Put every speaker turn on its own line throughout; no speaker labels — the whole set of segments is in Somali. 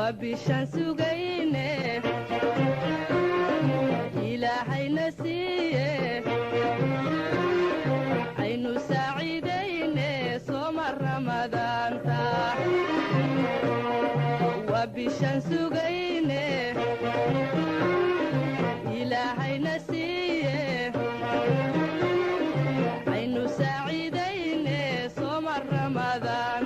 وبشان سجينه إلهي نسيه عين سعيدين صوم رمضان وبشان سجينه إلهي نسيه عين سعيدين صوم رمضان.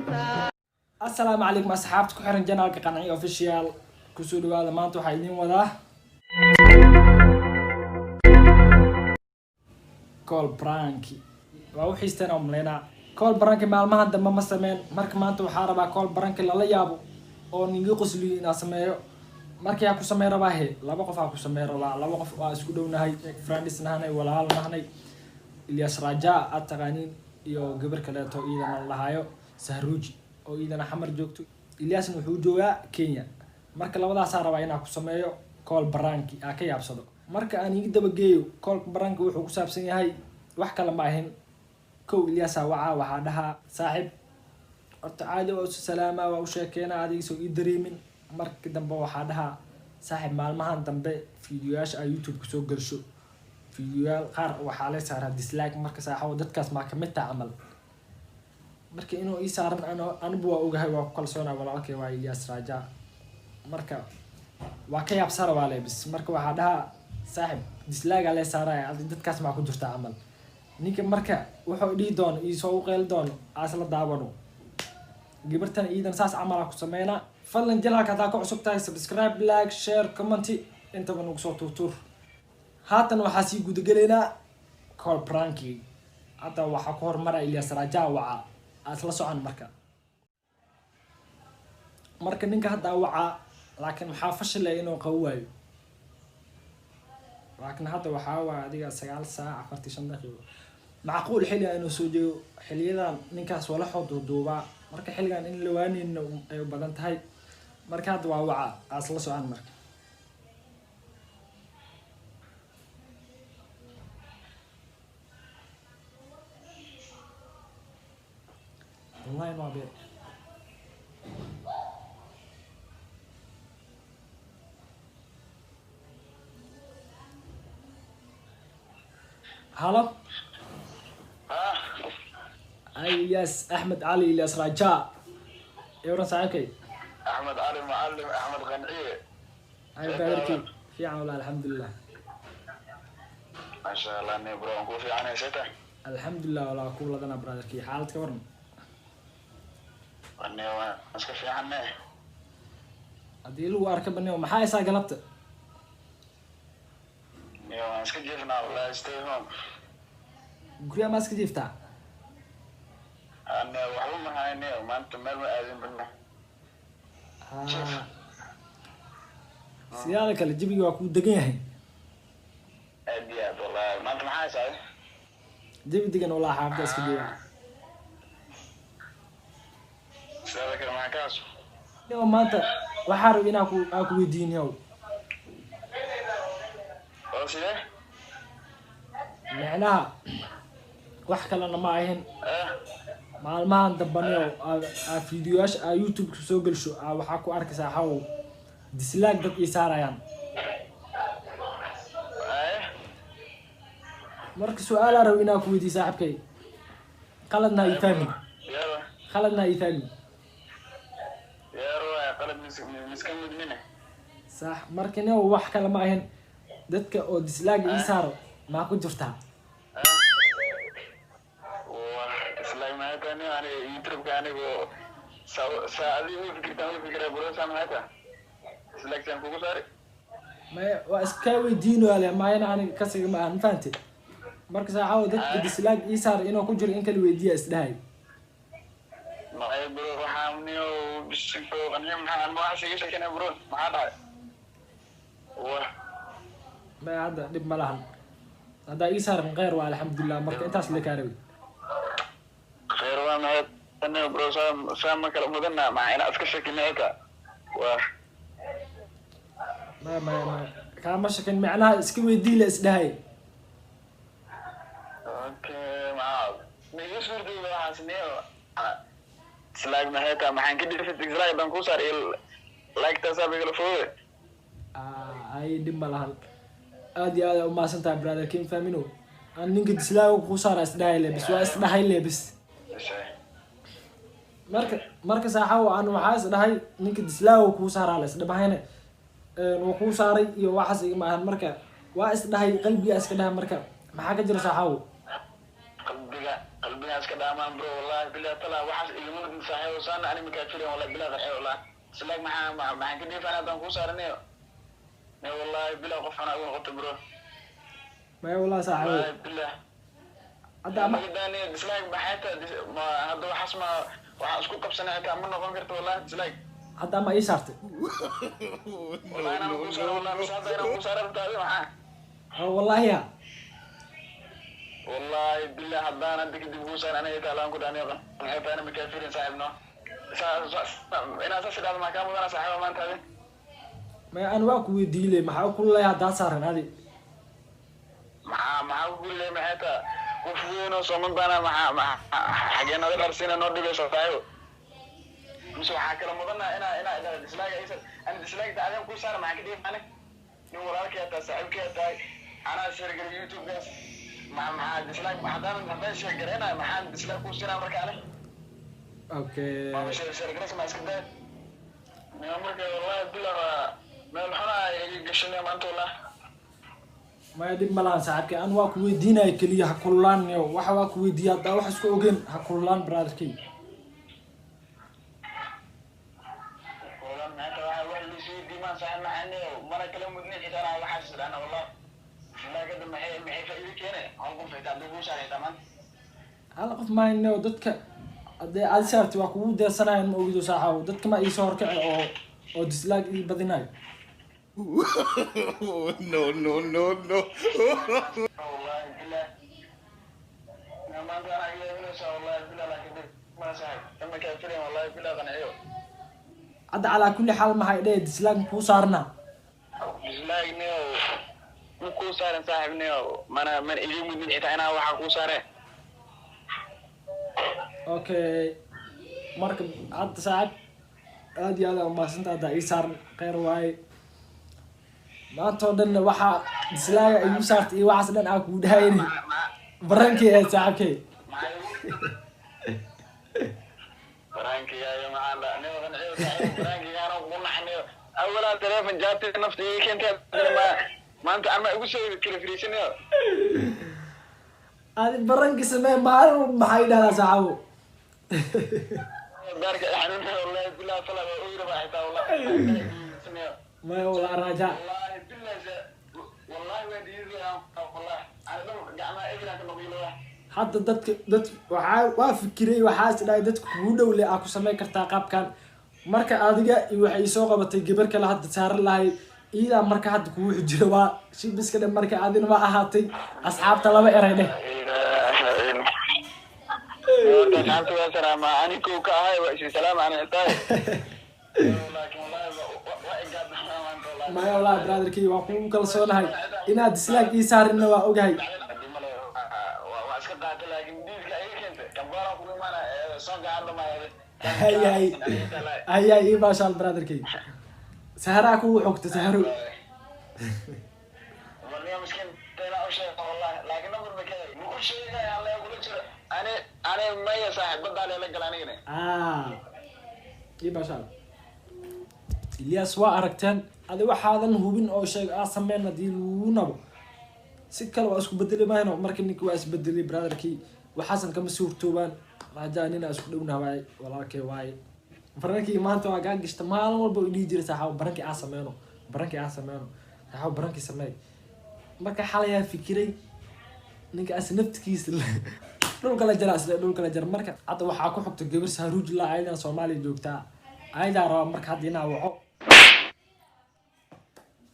السلام عليكم أصحابتك وحرن جنالك قناعي أوفيشيال كسولو هذا ما أنتو حايلين وذا كول برانكي وحيستنا أملينا كول برانكي مالمها دم ما سمين مرك ما أنتو حاربا كول برانكي لا يابو أو نيجي قسلي ناس سميو مرك ياكو سمي رباهي لا بقف أكو سمي رباه لا بقف أسكودو نهاي فرندس نهاي ولا هال نهاي إلياس رجاء التقانين يو قبر كلا تو إذا الله هايو سهروجي oo idana xamar joogto Ilyasna wuxuu joogaa Kenya marka labadaas aan rabaa inaan ku sameeyo call baranki aan ka yaabsado marka aan iga daba geeyo call baranki wuxuu ku saabsan yahay wax kale ma ahayn kow Ilyas waxa dhahaa saaxib horta caadi oo salaama waa u sheekeena adiga soo ii dareemin marka dambe waxa dhahaa saaxib maalmahan dambe fiidiyoyaasha ay YouTube ku soo galsho fiidiyoyaal qaar waxa la saaraa dislike marka saaxib dadkaas ma ka mid tahay amal marka inuu ii saaran anigu waa ogahay waa ku kalsoonaa walaalkay waa Ilyas Rajaa marka waa ka yaabsara waa leebis marka waxa dhahaa saaxib dislaaga la saaray dadkaas ma ku jirta amal ninka marka wuxuu dhigi doon ii soo u qeyl doon asla daabano gabartan iidan saas amal ku sameeyna fadlan jalaalka taa ku cusub tahay subscribe like share comment inta banu soo tuur haatan waxa si guud galeena call pranki hada waxa ku hormaray Ilyas Rajaa waa asla socon marka ninka hadda waxa laakiin waxa fashilay inuu qawaayo laakiin hadda waxa waa adiga 9 saac 45 daqiiqo macquul xilli inuu soo jeeyo xilliyadan ninkaas wala xuduuduba marka xilligan in la waanino ay badan tahay marka hadda waa waxa asla socon marka والله ما بي هلا إلياس أحمد علي إلياس رجاء يورا ساعكي
أحمد علي معلم أحمد غنعية
أي باركي في عون الله الحمد لله
ما شاء الله إني برو نقول في عني ستة
الحمد لله ولا أقول لنا برادركي حالتك ورم
إني مسك في عني
هذه لو أركب إني وما حاجة قلبت
إني مسك جيفنا ولا استيهم
قرية ماسك جيفتا
أنا وحوم هاي إني وما أنت مرمى أذن بنا
سيالك اللي جيبي وأكون دقيقة
أديات والله ما أنت محاس هاي
جيبي دقيقة والله حافظ أسكديها
سألك معك أسو
يوم ما أنت وحارب إن أكو يدين يوم
وصله
معناها وحكى لنا معهن ما ندبنيو فيديوهاش يوتيوب سو غلشو waxa ku arkaysa haw dislike dad isaarayaan marka su'aal aan rabaa inaan ku weydiiyo saaxibkay qaladna ifahmi qaladna ifahmi
يا قلب مسكين مدمنه
صح marka inuu wax kale ma ahayn dadka oo dislike isaaro ma ku jirtaa
ما كان يعني يترك يعني ساعدي فكرة بروسا ما هذا سلكشن كوكو ساري
ما واسكا ويدينو على ما يعني كسر ما فهمتي marka saaxaw dadka dislike isaar inuu ku jiro in kala weydiiyo isdhahay
ما يبرو waxaamni oo bishinto qaniim maxaan ma wax sheegay kana bro maxaa dhacay
ما هذا dib ma lahan hada isaar qeyr waa alxamdulillah marka intaas la kaaray
خير وانا انا بروسا سام كلا مدنا مع انا اسك شكنيك
ما كان مشكل معناها اسكي ويدي له اسدهاي
اوكي معاك ميسور دي waxaasniyo slaag ma heeta maxaan ka dhigay slaag dan ku saar like taas abigala foowe
ay dhib ma lahan aad iyo aad u maasan tahay brother Kim Famino aan ninka dislaago ku saara isdhahay lebis waa isdhahay lebis marka saaxaw aan waxaa isdhahay ninka dislaago ku saara la isdhabahayna oo ku saaray iyo waxaas iga maahan marka waa isdhahay qalbiga iska dhahay marka maxaa ka jira saaxaw
qalbiga iska dhaamaan bro wallahi billahi tala waxaas igama mid saaxiib saan ani ma ka filan wallahi billahi qeey wallahi islaag maxaa ka dhifan hadan ku saaranayo ne wallahi billahi qof ana ugu qabto bro
ma wallahi saaxiib
billahi
hadda ma
dani islaag baxayta ma hadda waxaas ma waxa isku qabsanay xitaa ma noqon karto wallahi islaag
hadda ma ii saartay
wallahi ana ku saaro wallahi hadda ana ku saaro taadi maxaa
wallahi ya
والله بالله حدانا دك دي بوسان انا يتعلم كنت انا انا مكافرين صاحبنا انا اساس هذا ما كان انا صاحب ما انت هذه
ما انا واكو ويديله maxaa ku leeyahay hada saaran adi
ما اقول لي ما حتى وفينا صومن بنا ما حاجه نادر ارسينا نو دبيسو تايو مش waxa kala mudana ina dislaaga aysan ana dislaaga dacdan ku saar ma kadib ana nin walaalkay ta saaxiibkay tahay ana shirkada youtube gas مع ديسلايك بعدين ما شيء قرينا مع ديسلايك وسينا مركانه
اوكي
ما شيء شركه ما اسكت من عمرك والله بلا ما الحنا يقشني ما انت والله
ما يدب ملان ساعتك ان waa ku weydiinay kaliya ha kullaan waxa waa ku weydiiyaa hada wax isku ogeyn ha kullaan brotherkay
والله ما انت واحد اللي شيء دي ما صح معنا مره كلام مدني انا وحاسس انا والله لا قد ما هي فايده كينه هنقول في تعدو شاي تمام
hal qof ma inoo dadka hadee aad saartay waa kugu deesanayaan ma ogido saaxaw dadka ma ii soo horkacay oo dislike ii badinayo
no والله بالله ما انت انا اقول لك والله بالله لكن ما صاحب لما كافرين والله بالله قنعيو
hadda calaa kulli xaal maxay dhee dislike ku saarnaa
dislike neo ku saaran saaxiib neo mana idin mid xitaa inaa waxa ku saare
okay marka hadda saacad aad iyo aad u maasantaa hadda ii saaran kheyr waaye maanta oo dhan waxaa dislaaga igu saartay iyo waxaas dhan aa kugu dhahayni barankii ee saaxiibkay
barankii ayo macaan aniga qanciyo saaxiib barankii aan ugu naxnayo awala telefoon jaabtay naftii keentay maanta ama ugu soo kala firiisanayo
adi barankii samee maalin maxay dhahaa saaxiibo
بارك حنون والله بالله طلب أوير واحد والله
ما والله رجاء
والله بالله والله ودي والله أنا دم جماعة إبراهيم كنا بيلوه
hadda dad waa fikiray waxaas dhaay dadku kugu dhow leh ku sameey kartaa qaabkan marka adiga waxay soo qabatay gabar kale hadda saaran lahay iyada marka hadda kugu xijiro waa shibiska dhan marka adina waa ahaatay asxaabta laba eray dheh
أنت واسرة ما أنا كوكا هاي وإيش سلام أنا إنتاي لكن والله وإيجاد
ما والله brotherkii waa ku kalsoonahay inaad dislike ii saarinna waa ogahay
وأسكت قاعد لكن ديك أي كنت كبارة كل ما أنا صنع عندهم
هاي ما شاء الله brotherkii سهراك وحكت سهرو
والله مسكين تلا أشياء والله لكن نقول بكذا مو شيء يا الله يقول أنا ما يصاحب بدل على قلانينه
ما شاء الله إلياس وأركتان هذا واحد هوبين أو شيء أسمعنا دي ونبو سكال واسكو بدلي ما هنا مركن نيك واس بدلي برادركي وحسن كم سوق توبان راجانينا اسكو دونا واي ولاكي واي برانكي ما انت واقع قشت مال والبو يدي جري صاحب برانكي اسمعنا صاحب برانكي سمي marka xalaya fikiray ninka asnaftigiis dhulka la jar marka hadda waxa ku xigto gabar Saaruj la aydan Soomaaliya joogta ayda raba marka hadda inaa waco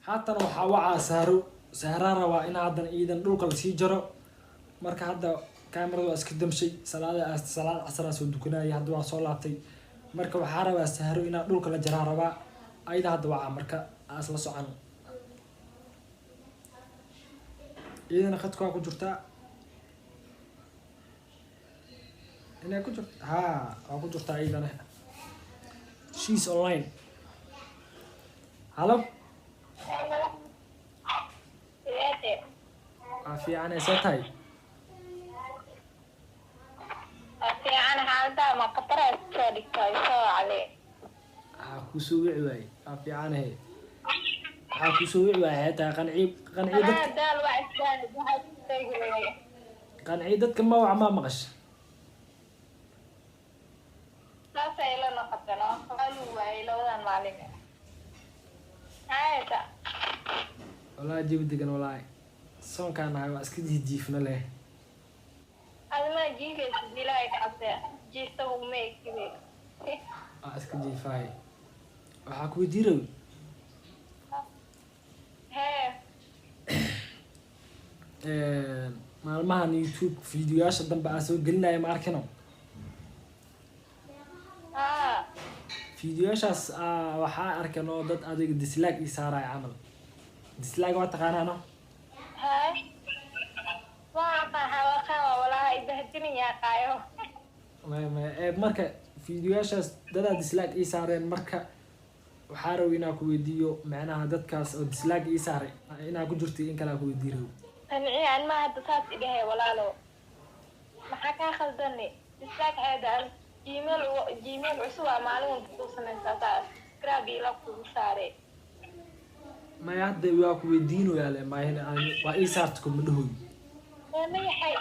haatan waxa Sahrara waa in hadan ciidan dhulka la sii jaro marka hadda kaamiradu iska damshay salaad casar soo dukanay hadda waa soo laabtay marka waxa rabaa Sahro ina dhulka la jaraa rabaa ayda hadda waa marka as la socon ciidana khadku ku jirta ina ku jirta waa ku jirta ciidana she's online halo
Siete.
fiican ee see tahay
Fiican xaalada ma qatara soo dhigtay soo cali.
kusoo wici waaye fiican ee kusoo wici waaye xitaa qanciye dadka
Daal waa isdaan waxa tagay.
qanciye dadka ma wac ma maqasha
Taas ay la noqotano qalu way labadan maalin. Hayda.
والله جيب دقن والله سون كان هاي واسكت جيفنا له
Adma jiifay dilay qabta. Jiifta uu meekay.
اسكت جيفاي waxaa ku diirow maalmahan YouTube fiidiyoyaasha dambe aan soo gelinaya ma arkino fiidiyoyaashaas waxaa arkan oo dad adiga dislike ii saaraya camal dislike waa taqaanaa no marka fiidiyoyaashaas dadaa dislike ii saareen marka waxaa raw inaa ku weydiiyo macnaha dadkaas oo dislike ii saaray inaa ku jirto in kale aan ku weydiin raw
qanciye aan ma hadda saas idhahay walaalo maxaa kaa khaldani dislike heedaan gmail cusub aa maalin walba kuu samaysaa saa subscribe ila kugu saaray
maya hadda waa ku weydiinoyaa le maahin waa ii saarta kuma dhahoy
mayaxay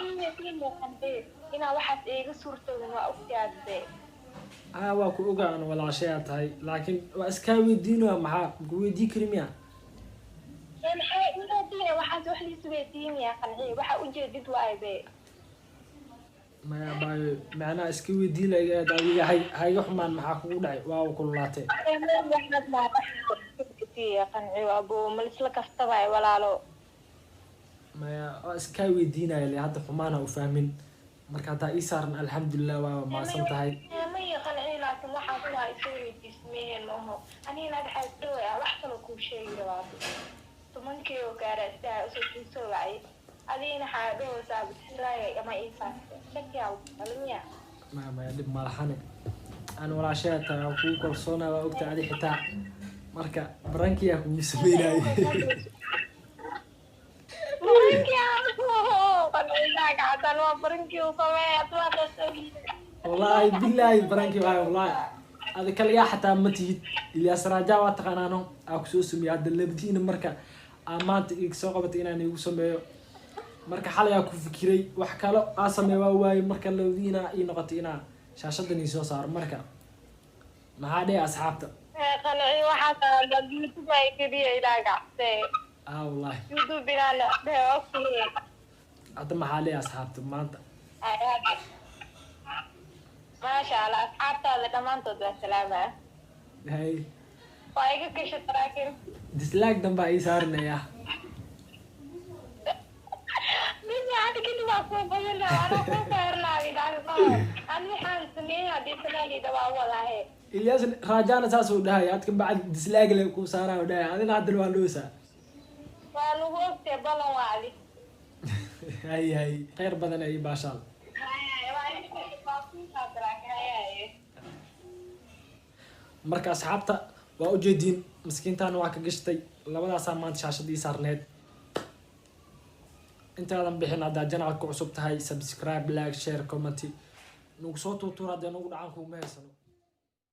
ii muuqandee inaa waxaas iiga suurtoodan waa ogtaadee
waa ku ogaan walaashayaa tahay laakiin waa iskaa weydiinoyaa maxaa maku weydii kari miya
maxay iidiina waxaas wax liis weydiinaya qanciye waxaa ujeedid waaye
maya baayo macnaha iska weydiin la iga adiga hayga xumaan maxaa kugu dhacay waa kululaatee
qanciye abo malisla kastabay walaalo
maya waa iskaa weydiinaya le hadda xumaana u fahmin marka haddaa ii saaran alxamdulilah waa maasan tahay
maya qanciye laakiin waxaas waa isu weydiismeen maho anina dhaxaas dhawaya wax kale kuu sheegi rabaa tumankii oo gaaraa sidaa usoo kusoo wacay adiina xaadhowsaa bislaaya ama ii saartay shakiyaa qalmiya
maya dhib malaxane aan walaashayaa tahay waa kugu kalsoonaa waa ogta adi xitaa marka barankiyaa kugu sameynaaye wallaahi bilaahi barankii waayo wallaahi adi kaligaa xataa ma tihid ilyaas raajaa waa taqaanaano aa kusoo sameeyey hadda labadiina marka aa maanta iga soo qabatay inaan igu sameeyo marka xalayaa ku fikiray wax kalo aa sameey waa waaye marka labadiina ii noqotay inaa shaashadan ii soo saaro marka maxaa dheh asxaabta
qanciye waxaas youtube ay keliya ilaa gactee
wallaahi
youtube inaana dheokiye
hadda maxaa dheh asxaabta maanta
maasha allah asxaabtaada dhammaantood waa salaamaa
hay
waa iga gashat laakiin
dislike dan baa ii saarinaya
hadda kadib waa kuu badana anaa kuu saarnaayo dhaafo ani waxaan sameeyey haddii salaalida waa wadahe
ilyaas raajana saas uu dhahay adka bacdi dislike le kuu saaraa u dhahay adina haddana waa loosaa
waa lagu ogtee balan waadi
hay khayr badan ay baashaal marka asxaabta waa ujeediin miskiintaana waa ka gashtay labadaasaa maanta shaashadii saarneed intaadan bixin haddaa janalka ku cusub tahay subscribe like share comment nagu soo tuutuur haddee nagu dhacan kuuma haysano